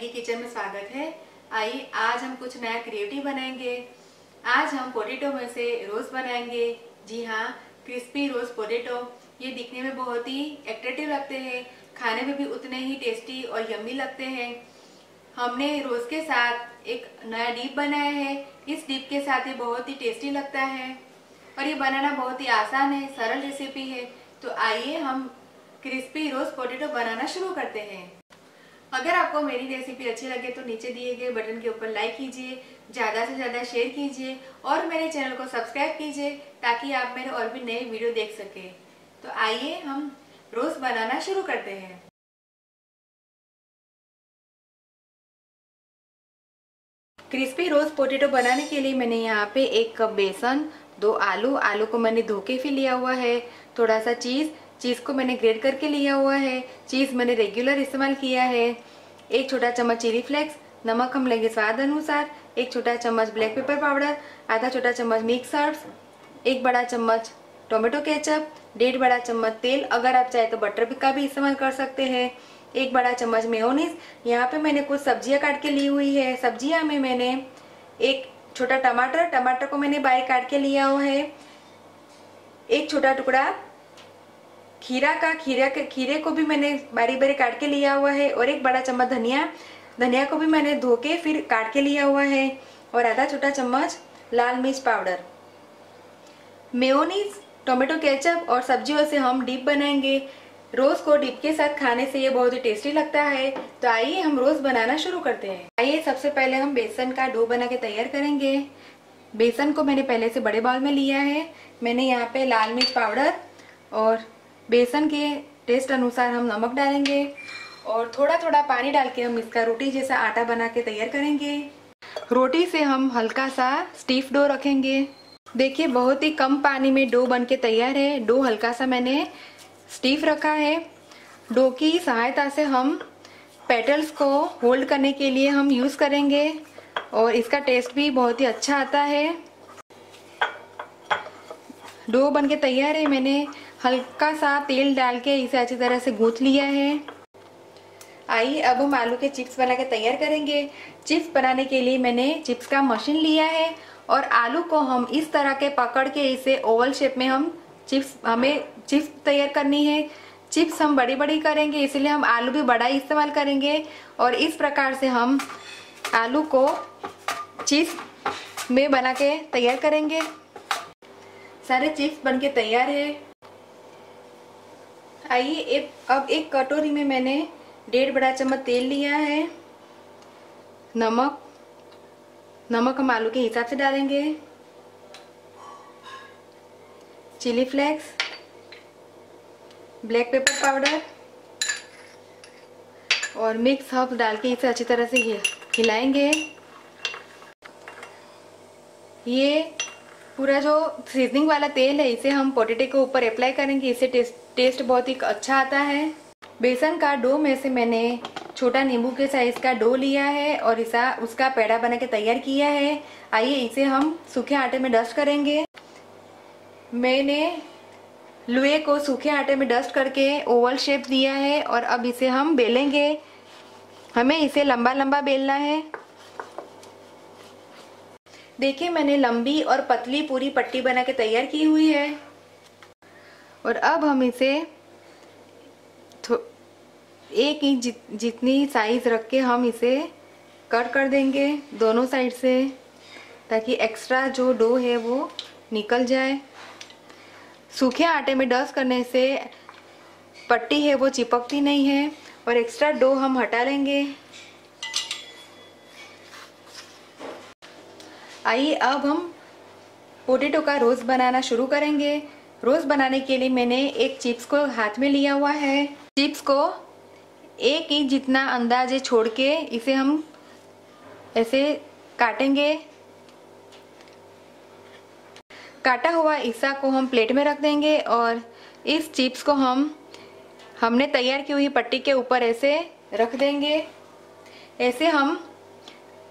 की किचन में स्वागत है। आइए आज हम कुछ नया क्रिएटिव बनाएंगे। आज हम पोटैटो में से रोस्ट बनाएंगे। जी हाँ, क्रिस्पी रोस्ट पोटैटो। ये दिखने में बहुत ही अट्रैक्टिव लगते हैं, खाने में भी उतने ही टेस्टी और यम्मी लगते हैं। हमने रोस्ट के साथ एक नया डिप बनाया है। इस डिप के साथ ये बहुत ही टेस्टी लगता है और ये बनाना बहुत ही आसान है, सरल रेसिपी है। तो आइए हम क्रिस्पी रोस्ट पोटैटो बनाना शुरू करते हैं। अगर आपको मेरी रेसिपी अच्छी लगे तो नीचे दिए गए बटन के ऊपर लाइक कीजिए, ज़्यादा से ज़्यादा शेयर कीजिए और मेरे चैनल को सब्सक्राइब कीजिए ताकि आप मेरे और भी नए वीडियो देख सकें। तो आइए हम रोस्ट बनाना शुरू करते हैं। क्रिस्पी रोस्ट पोटैटो बनाने के लिए मैंने यहाँ पे 1 कप बेसन, 2 आलू को मैंने धो के फिर लिया हुआ है, थोड़ा सा चीज़ को मैंने ग्रेट करके लिया हुआ है। चीज़ मैंने रेगुलर इस्तेमाल किया है। 1 छोटा चम्मच चिली फ्लेक्स, नमक हम लेंगे स्वाद अनुसार, 1 छोटा चम्मच ब्लैक पेपर पाउडर, आधा छोटा चम्मच मिक्स हर्ब्स, 1 बड़ा चम्मच टोमेटो केचप, 1.5 बड़ा चम्मच तेल, अगर आप चाहे तो बटर का भी इस्तेमाल कर सकते हैं, 1 बड़ा चम्मच मेयोनीज। यहाँ पे मैंने कुछ सब्जियां काट के ली हुई है। सब्जियां में मैंने 1 छोटा टमाटर को मैंने बारीक काट के लिया हुआ है, 1 छोटा टुकड़ा खीरे को भी मैंने बारीक बारीक काट के लिया हुआ है और 1 बड़ा चम्मच धनिया को भी मैंने धो के फिर काट के लिया हुआ है और आधा छोटा चम्मच लाल मिर्च पाउडर। मेयोनीज, टोमेटो केचप और सब्जियों से हम डिप बनाएंगे। रोस्ट को डिप के साथ खाने से ये बहुत ही टेस्टी लगता है। तो आइए हम रोस्ट बनाना शुरू करते हैं। आइए सबसे पहले हम बेसन का डो बना के तैयार करेंगे। बेसन को मैंने पहले से बड़े बाउल में लिया है। मैंने यहाँ पे लाल मिर्च पाउडर और बेसन के टेस्ट अनुसार हम नमक डालेंगे और थोड़ा थोड़ा पानी डाल के हम इसका रोटी जैसा आटा बना के तैयार करेंगे। रोटी से हम हल्का सा स्टीफ डो रखेंगे। देखिए बहुत ही कम पानी में डो बन के तैयार है। डो हल्का सा मैंने स्टीफ रखा है। डो की सहायता से हम पेटल्स को होल्ड करने के लिए हम यूज करेंगे और इसका टेस्ट भी बहुत ही अच्छा आता है। डो बन के तैयार है। मैंने हल्का सा तेल डाल के इसे अच्छी तरह से गूंथ लिया है। आइए अब हम आलू के चिप्स बना के तैयार करेंगे। चिप्स बनाने के लिए मैंने चिप्स का मशीन लिया है और आलू को हम इस तरह के पकड़ के इसे ओवल शेप में हमें चिप्स तैयार करनी है। चिप्स हम बड़ी बड़ी करेंगे, इसलिए हम आलू भी बड़ा ही इस्तेमाल करेंगे और इस प्रकार से हम आलू को चिप्स में बना के तैयार करेंगे। सारे चिप्स बन के तैयार है। आइए अब एक कटोरी में मैंने 1.5 बड़ा चम्मच तेल लिया है। नमक हम आलू के हिसाब से डालेंगे। Chilli flakes, black pepper powder और मिक्स हर्ब्स डाल के इसे अच्छी तरह से हिलाएंगे। ये पूरा जो सीजनिंग वाला तेल है इसे हम पोटैटो के ऊपर अप्लाई करेंगे। इससे टेस्ट बहुत ही अच्छा आता है। बेसन का डो में से मैंने छोटा नींबू के साइज का डो लिया है और उसका पेड़ा बना के तैयार किया है। आइए इसे हम सूखे आटे में डस्ट करेंगे। मैंने लुए को सूखे आटे में डस्ट करके ओवल शेप दिया है और अब इसे हम बेलेंगे। हमें इसे लंबा लंबा बेलना है। देखिए मैंने लंबी और पतली पूरी पट्टी बना के तैयार की हुई है और अब हम इसे 1 इंच जितनी साइज रख के हम इसे कट कर देंगे दोनों साइड से, ताकि एक्स्ट्रा जो डो है वो निकल जाए। सूखे आटे में डस्ट करने से पट्टी है वो चिपकती नहीं है और एक्स्ट्रा डो हम हटा लेंगे। आइए अब हम पोटैटो का रोस्ट बनाना शुरू करेंगे। रोस्ट बनाने के लिए मैंने एक चिप्स को हाथ में लिया हुआ है। चिप्स को 1 इंच जितना अंदाजे छोड़ के इसे हम ऐसे काटेंगे। काटा हुआ हिस्सा को हम प्लेट में रख देंगे और इस चिप्स को हमने तैयार की हुई पट्टी के ऊपर ऐसे रख देंगे। ऐसे हम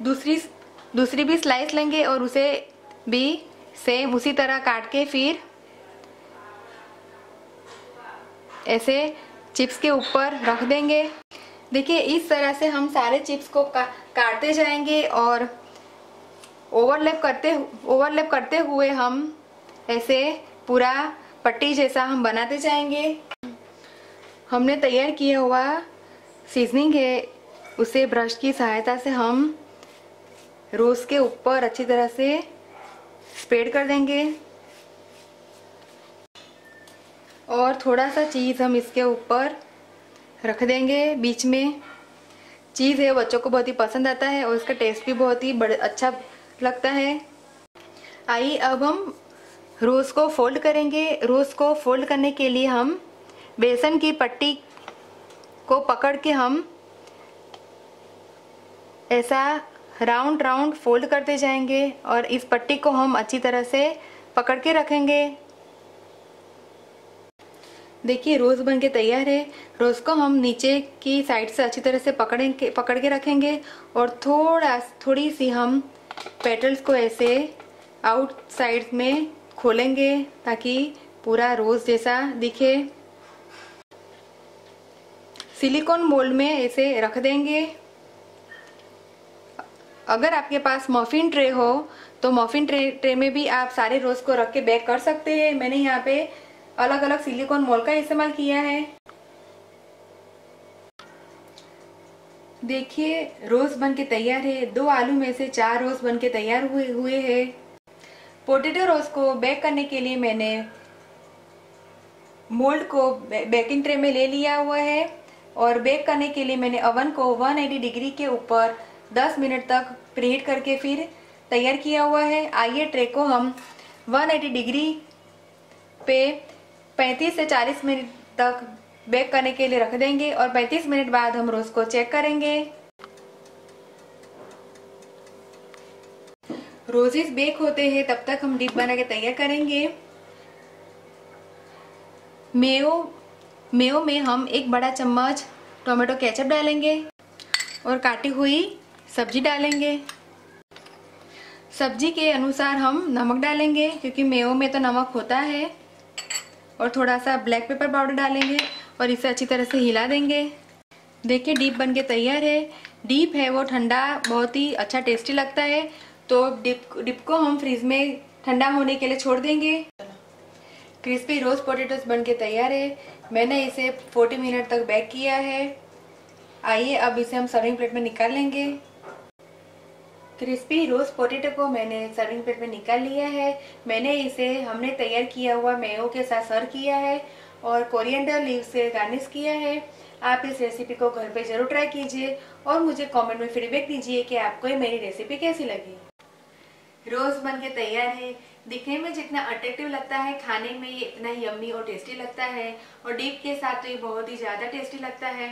दूसरी भी स्लाइस लेंगे और उसे भी सेम उसी तरह काट के फिर ऐसे चिप्स के ऊपर रख देंगे। देखिए इस तरह से हम सारे चिप्स को काटते जाएंगे और ओवरलैप करते हुए हम ऐसे पूरा पट्टी जैसा हम बनाते जाएंगे। हमने तैयार किया हुआ सीजनिंग है, उसे ब्रश की सहायता से हम रोज के ऊपर अच्छी तरह से स्प्रेड कर देंगे और थोड़ा सा चीज़ हम इसके ऊपर रख देंगे बीच में। चीज़ है बच्चों को बहुत ही पसंद आता है और इसका टेस्ट भी बहुत ही अच्छा लगता है। आइए अब हम रोज को फोल्ड करेंगे। रोज को फोल्ड करने के लिए हम बेसन की पट्टी को पकड़ के हम ऐसा राउंड राउंड फोल्ड करते जाएंगे और इस पट्टी को हम अच्छी तरह से पकड़ के रखेंगे। देखिए रोज बन के तैयार है। रोज को हम नीचे की साइड से अच्छी तरह से पकड़ के रखेंगे और थोड़ी सी हम पेटल्स को ऐसे आउट साइड में खोलेंगे ताकि पूरा रोज जैसा दिखे। सिलिकॉन मोल्ड में ऐसे रख देंगे। अगर आपके पास मफिन ट्रे हो तो मफिन ट्रे में भी आप सारे रोज को रख के बेक कर सकते हैं। मैंने यहाँ पे अलग अलग सिलिकॉन मोल्ड का इस्तेमाल किया है। देखिए रोज बन के तैयार है। 2 आलू में से 4 रोज बन के तैयार हुए हैं। पोटैटो रोज को बेक करने के लिए मैंने मोल्ड को बेकिंग ट्रे में ले लिया हुआ है और बेक करने के लिए मैंने ओवन को 180 डिग्री के ऊपर 10 मिनट तक प्रीहीट करके फिर तैयार किया हुआ है। आइए ट्रे को हम 180 डिग्री पे 35 से 40 मिनट तक बेक करने के लिए रख देंगे और 35 मिनट बाद हम रोज को चेक करेंगे। रोजेस बेक होते हैं तब तक हम डिप बना के तैयार करेंगे। मेयो में हम 1 बड़ा चम्मच टोमेटो केचप डालेंगे और काटी हुई सब्जी डालेंगे। सब्जी के अनुसार हम नमक डालेंगे क्योंकि मेयो में तो नमक होता है और थोड़ा सा ब्लैक पेपर पाउडर डालेंगे और इसे अच्छी तरह से हिला देंगे। देखिए डीप बन के तैयार है। डीप है वो ठंडा बहुत ही अच्छा टेस्टी लगता है तो डिप को हम फ्रीज में ठंडा होने के लिए छोड़ देंगे। क्रिस्पी रोस्ट पोटैटोस बन के तैयार है। मैंने इसे 40 मिनट तक बेक किया है। आइए अब इसे हम सर्विंग प्लेट में निकाल लेंगे। क्रिस्पी रोस्ट पोटैटो को मैंने सर्विंग प्लेट में निकाल लिया है। मैंने इसे हमने तैयार किया हुआ मेयो के साथ सर्व किया है और कोरिएंडर लीव से गार्निश किया है। आप इस रेसिपी को घर पे जरूर ट्राई कीजिए और मुझे कमेंट में फीडबैक दीजिए कि आपको ये मेरी रेसिपी कैसी लगी। रोज बन के तैयार है। दिखने में जितना अट्रैक्टिव लगता है खाने में ये इतना ही यम्मी और टेस्टी लगता है और डीप के साथ तो ये बहुत ही ज्यादा टेस्टी लगता है।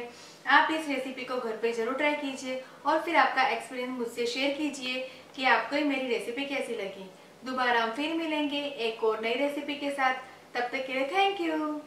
आप इस रेसिपी को घर पे जरूर ट्राई कीजिए और फिर आपका एक्सपीरियंस मुझसे शेयर कीजिए कि आपको ये मेरी रेसिपी कैसी लगी। दोबारा हम फिर मिलेंगे एक और नई रेसिपी के साथ। तब तक के लिए थैंक यू।